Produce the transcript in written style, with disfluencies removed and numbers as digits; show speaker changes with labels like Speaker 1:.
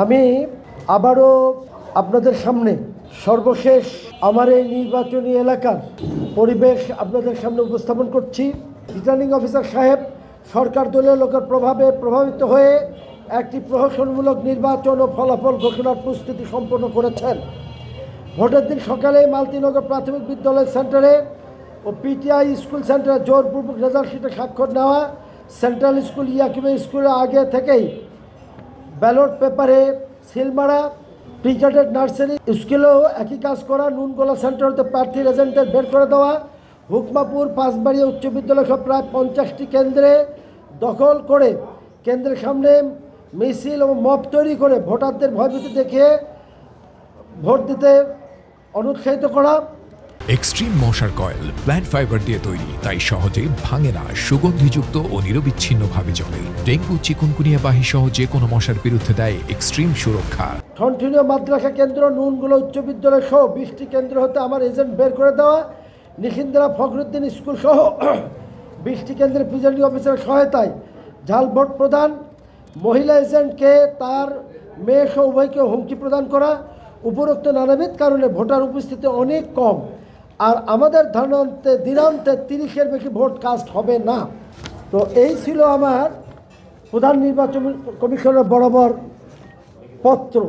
Speaker 1: আমি আবারও আপনাদের সামনে সর্বশেষ আমার এই নির্বাচনী এলাকার পরিবেশ আপনাদের সামনে উপস্থাপন করছি। রিটার্নিং অফিসার সাহেব সরকার দলীয় লোকের প্রভাবে প্রভাবিত হয়ে একটি প্রহসনমূলক নির্বাচন ও ফলাফল ঘোষণার প্রস্তুতি সম্পন্ন করেছেন। ভোটের দিন সকালে মালতীনগর প্রাথমিক বিদ্যালয় সেন্টারে ও পিটিআই স্কুল সেন্টারে জোরপূর্বক রেজাল্ট শিটে স্বাক্ষর নেওয়া, সেন্ট্রাল স্কুল ইয়াকিবে স্কুলে আগে থেকেই ব্যালট পেপারে সিল মারা, প্রিকেটেড নার্সারি স্কুলেও একই কাজ করা, নুনগোলা সেন্টার হতে প্রার্থীর এজেন্টদের বের করে দেওয়া, হুকমাপুর পাঁচবাড়িয়া উচ্চ বিদ্যালয় সহ প্রায় 50টি কেন্দ্রে দখল করে কেন্দ্রের সামনে মিছিল ও মব তৈরি করে ভোটারদের ভয়ভীতি দেখিয়ে ভোট দিতে অনুৎসাহিত করা।
Speaker 2: এক্সট্রিম মশার কয়েল প্ল্যান্ট ফাইবার দিয়ে তৈরি, তাই সহজে ভাঙে না, সুগন্ধিযুক্ত ও নিরবিচ্ছিন্নভাবে জ্বলে। ডেঙ্গু, চিকুনগুনিয়া বাহি সহ যে কোনো মশার বিরুদ্ধে দেয় এক্সট্রিম সুরক্ষা।
Speaker 1: ঠনঠনিয়া মাদ্রাসা কেন্দ্র, নুনগুলো উচ্চ বিদ্যালয় সহ 20টি কেন্দ্র হতে আমার এজেন্ট বের করে দেওয়া, নিখিন্দ্রা ফখরুদ্দিন স্কুল সহ 20টি কেন্দ্রের প্রিজাইডিং অফিসারের সহায়তায় ঝাল ভোট প্রদান, মহিলা এজেন্টকে তার মেয়ে সহ উভয়কে হুমকি প্রদান করা। উপরোক্ত নানাবিধ কারণে ভোটার উপস্থিতি অনেক কম, আর আমাদের ধারণান্তে দিনান্তে 30-এর বেশি ভোট কাস্ট হবে না। তো এই ছিল আমার প্রধান নির্বাচন কমিশনের বরাবর পত্র।